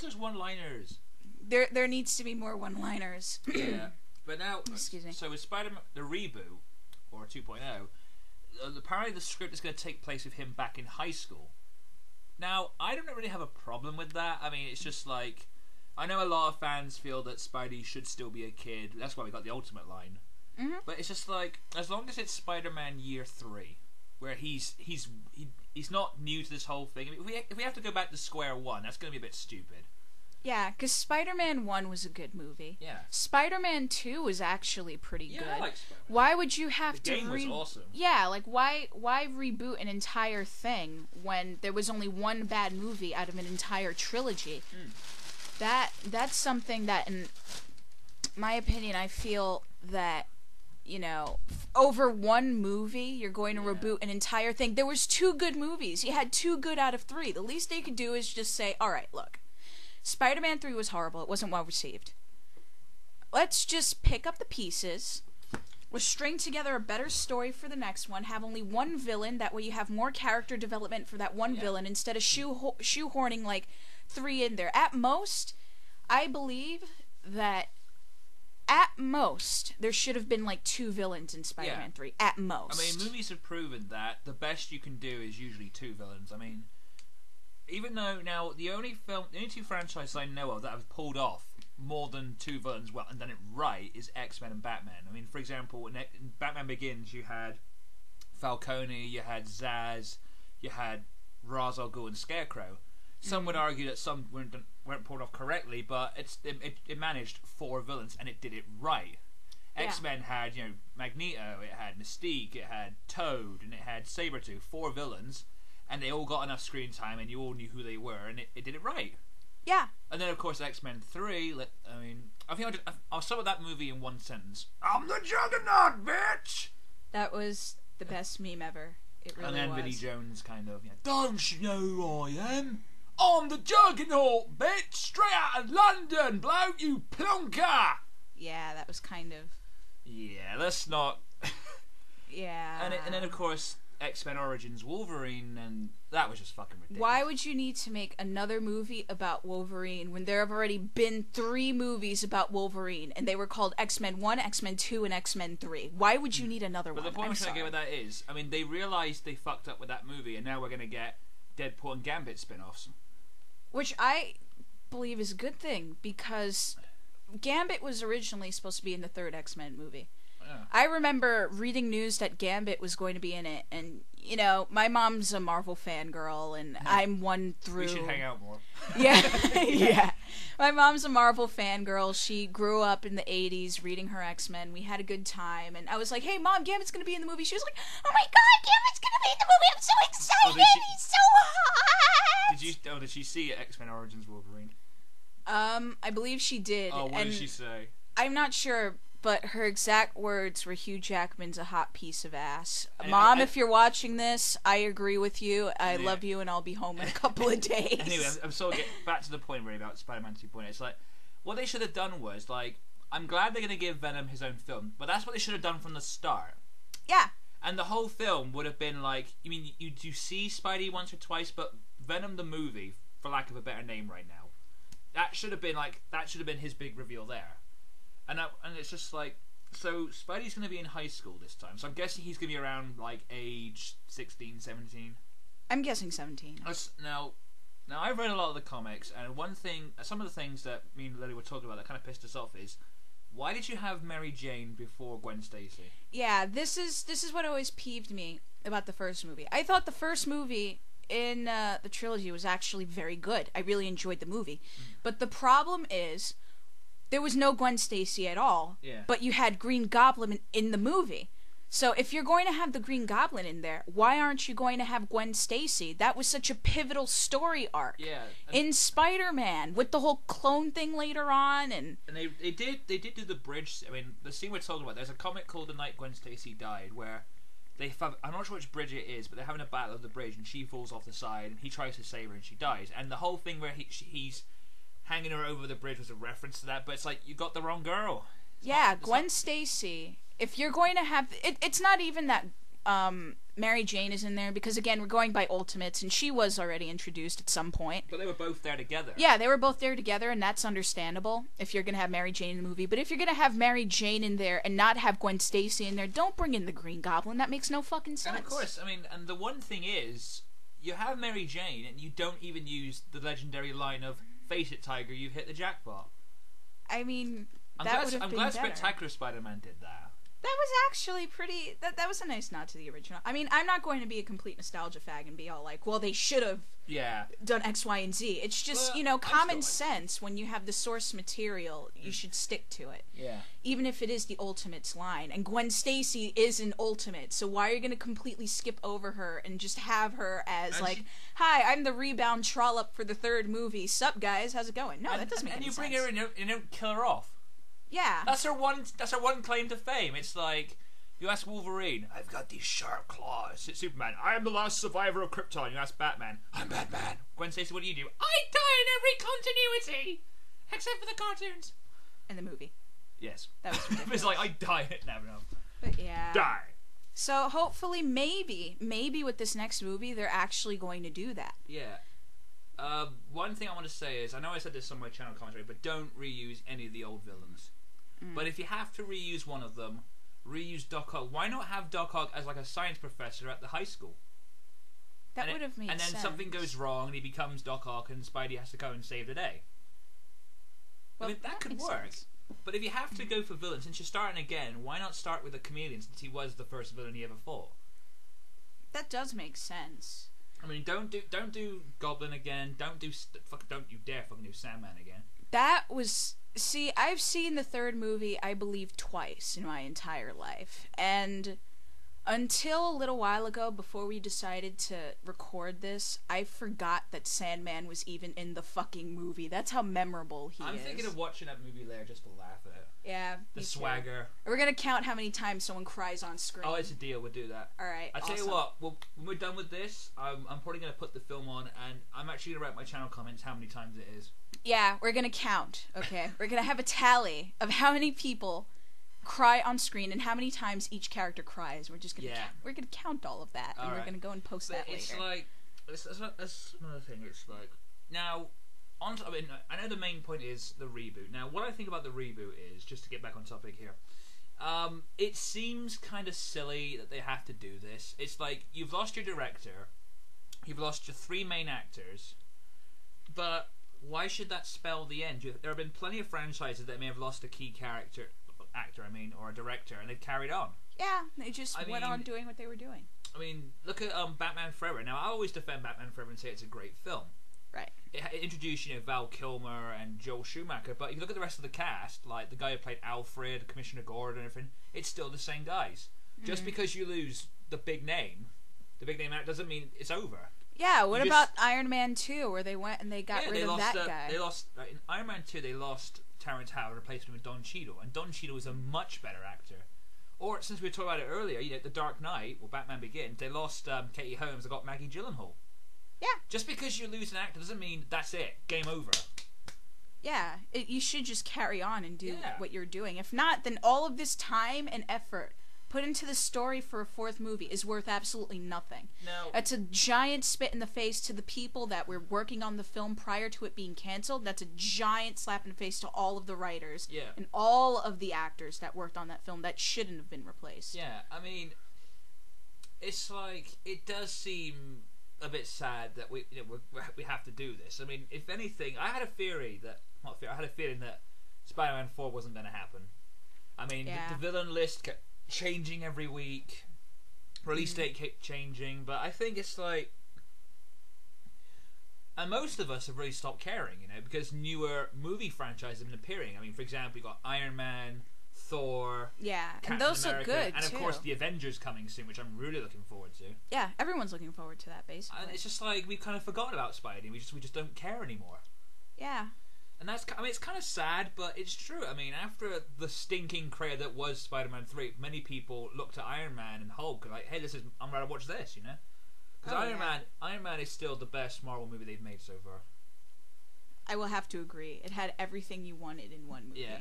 Where's those one-liners? There needs to be more one-liners. Yeah. But now, excuse me. So with Spider-Man, the reboot, or 2.0, apparently the script is going to take place with him back in high school. Now, I don't really have a problem with that. I mean, it's just like, I know a lot of fans feel that Spidey should still be a kid. That's why we got the Ultimate line. Mm-hmm. But it's just like, as long as it's Spider-Man year 3, where he's not new to this whole thing. I mean, if we have to go back to square one, that's going to be a bit stupid. Yeah, because Spider-Man 1 was a good movie. Yeah. Spider-Man 2 was actually pretty good. I like Spider-Man. Why would you have the to game was awesome. Yeah, like why reboot an entire thing when there was only one bad movie out of an entire trilogy? That's something that, in my opinion, I feel that, you know, over one movie you're going to reboot an entire thing. There was 2 good movies. You had 2 good out of 3. The least they could do is just say, all right, look, Spider-Man 3 was horrible. It wasn't well received. Let's just pick up the pieces. We'll string together a better story for the next one. Have only one villain. That way you have more character development for that one villain instead of shoehorning like 3 in there. At most, I believe that at most there should have been like 2 villains in Spider-Man 3. At most. I mean, movies have proven that the best you can do is usually 2 villains. I mean, even though now the only 2 franchises I know of that have pulled off more than 2 villains well and done it right is X-Men and Batman. I mean, for example, in Batman Begins, you had Falcone, you had Zsasz, you had Ra's al Ghul and Scarecrow. Some would argue that some weren't pulled off correctly, but it managed 4 villains and it did it right. Yeah. X-Men had, you know, Magneto, it had Mystique, it had Toad, and it had Sabretooth, 4 villains. And they all got enough screen time, and you all knew who they were, and it did it right. Yeah. And then, of course, X-Men 3. I think I'll sum up that movie in one sentence. I'm the Juggernaut, bitch! That was the best meme ever. It really was. And then Vinnie Jones kind of, don't you know who I am? I'm the Juggernaut, bitch! Straight out of London, bloke, you plonker! Yeah, that was kind of... Yeah, let's not... Yeah. And then, of course... X-Men Origins Wolverine, and that was just fucking ridiculous. Why would you need to make another movie about Wolverine when there have already been 3 movies about Wolverine, and they were called X-Men 1, X-Men 2, and X-Men 3? Why would you need another one? But the point I'm trying to get with that is, I mean, they realised they fucked up with that movie, and now we're going to get Deadpool and Gambit spin-offs. Which I believe is a good thing, because Gambit was originally supposed to be in the 3rd X-Men movie. I remember reading news that Gambit was going to be in it, and, you know, my mom's a Marvel fangirl, and I'm one through... We should hang out more. Yeah, yeah. My mom's a Marvel fangirl. She grew up in the 80s reading her X-Men. We had a good time, and I was like, hey, Mom, Gambit's going to be in the movie. She was like, oh my god, Gambit's going to be in the movie. I'm so excited. He's so hot. Did she see X-Men Origins Wolverine? I believe she did. Oh, what did she say? I'm not sure, but her exact words were, Hugh Jackman's a hot piece of ass. Mom, if you're watching this, I agree with you. I love you, and I'll be home in a couple of days. Anyway, I'm sort of getting back to the point really about Spider-Man 2.0. It's like, what they should have done was, like, I'm glad they're going to give Venom his own film, but that's what they should have done from the start. Yeah. And the whole film would have been like, you mean, you see Spidey once or twice, but Venom the movie, for lack of a better name right now, that should have been his big reveal there. And it's just like, so Spidey's going to be in high school this time, so I'm guessing he's going to be around, like, age 16, 17. I'm guessing 17. Now I've read a lot of the comics, and some of the things that me and Lily were talking about that kind of pissed us off is, why did you have Mary Jane before Gwen Stacy? Yeah, this is what always peeved me about the first movie. I thought the first movie in the trilogy was actually very good. I really enjoyed the movie. But the problem is, there was no Gwen Stacy at all, but you had Green Goblin in the movie. So if you're going to have the Green Goblin in there, why aren't you going to have Gwen Stacy? That was such a pivotal story arc. Yeah. In Spider-Man, with the whole clone thing later on, and they did do the bridge. I mean, the scene we're talking about. There's a comic called The Night Gwen Stacy Died, where I'm not sure which bridge it is, but they're having a battle of the bridge, and she falls off the side, and he tries to save her, and she dies. And the whole thing where he's hanging her over the bridge was a reference to that, but it's like, you got the wrong girl. Gwen Stacy. If you're going to have... It's not even that Mary Jane is in there because, again, we're going by Ultimates, and she was already introduced at some point. But they were both there together. Yeah, they were both there together, and that's understandable if you're going to have Mary Jane in the movie. But if you're going to have Mary Jane in there and not have Gwen Stacy in there, don't bring in the Green Goblin. That makes no fucking sense. And of course, I mean, and the one thing is, you have Mary Jane, and you don't even use the legendary line of, "Face it, Tiger, you've hit the jackpot." I mean, I'm that would have glad been better. Spectacular Spider-Man did that. That was actually pretty... That was a nice nod to the original. I mean, I'm not going to be a complete nostalgia fag and be all like, well, they should have done X, Y, and Z. It's just, common sense. When you have the source material, you should stick to it. Yeah. Even if it is the Ultimates line. And Gwen Stacy is an Ultimate, so why are you going to completely skip over her and just have her as, hi, I'm the rebound trollop for the third movie. Sup, guys? How's it going? No, that doesn't make any sense. And you bring her in and don't kill her off. Yeah. That's her one claim to fame. It's like, you ask Wolverine, "I've got these sharp claws." It's Superman, "I am the last survivor of Krypton." You ask Batman, "I'm Batman." Gwen Stacy, "What do you do?" "I die in every continuity, except for the cartoons." And the movie. Yes. That was ridiculous. It's like, I die in no. But yeah. Die. So hopefully, maybe with this next movie, they're actually going to do that. Yeah. One thing I want to say is, I know I said this on my channel commentary, but don't reuse any of the old villains. But if you have to reuse one of them, reuse Doc Ock. Why not have Doc Ock as like a science professor at the high school? That would have made sense. And then something goes wrong and he becomes Doc Ock and Spidey has to go and save the day. Well, I mean, that could work. Sense. But if you have to go for villains, since you're starting again, why not start with a chameleon since he was the first villain he ever fought? That does make sense. I mean, don't do Goblin again. Don't you dare fucking do Sandman again. That was... See, I've seen the third movie, I believe, twice in my entire life. And until a little while ago, before we decided to record this, I forgot that Sandman was even in the fucking movie. That's how memorable he is. I'm thinking of watching that movie later just to laugh at it. Yeah. The swagger. We're going to count how many times someone cries on screen. Oh, it's a deal. We'll do that. Alright, I tell you what, when we're done with this, I'm probably going to put the film on, and I'm actually going to write my channel comments how many times it is. Yeah, we're going to count, okay? We're going to have a tally of how many people cry on screen and how many times each character cries. We're just going to we're going to count all of that, and we're going to go and post that later. It's like... That's another thing. It's like... Now... I mean, I know the main point is the reboot. Now, what I think about the reboot is, just to get back on topic here, it seems kind of silly that they have to do this. It's like, you've lost your director, you've lost your three main actors, but why should that spell the end? There have been plenty of franchises that may have lost a key actor, or a director, and they've carried on. Yeah, they just went on doing what they were doing. I mean, look at Batman Forever. Now, I always defend Batman Forever and say it's a great film. Right. It introduced, Val Kilmer and Joel Schumacher, but if you look at the rest of the cast, like the guy who played Alfred, Commissioner Gordon, and everything, it's still the same guys. Just because you lose the big name act doesn't mean it's over. Yeah, what about Iron Man 2, where they went and they got rid of that guy? They lost in Iron Man 2. They lost Terrence Howard, replaced him with Don Cheadle, and Don Cheadle is a much better actor. Or since we were talking about it earlier, The Dark Knight or Batman Begins, they lost Katie Holmes. They got Maggie Gyllenhaal. Yeah. Just because you lose an actor doesn't mean that's it. Game over. Yeah. You should just carry on and do what you're doing. If not, then all of this time and effort put into the story for a fourth movie is worth absolutely nothing. No. That's a giant spit in the face to the people that were working on the film prior to it being canceled. That's a giant slap in the face to all of the writers and all of the actors that worked on that film that shouldn't have been replaced. Yeah, I mean, it's like, it does seem a bit sad that we have to do this. I mean, if anything, I had a feeling that Spider-Man 4 wasn't going to happen. I mean, the villain list kept changing every week, release date kept changing, but I think it's like, and most of us have really stopped caring, because newer movie franchises have been appearing. I mean, for example, you got Iron Man, Thor, and those look good, and of course the Avengers coming soon, which I'm really looking forward to. Yeah, everyone's looking forward to that, basically. And it's just like, we've kind of forgotten about Spidey. We just don't care anymore. Yeah. And that's, I mean, it's kind of sad, but it's true. I mean, after the stinking craze that was Spider-Man 3, many people looked at Iron Man and Hulk and like, hey, I'm ready to watch this, Because Iron Man is still the best Marvel movie they've made so far. I will have to agree. It had everything you wanted in one movie. Yeah.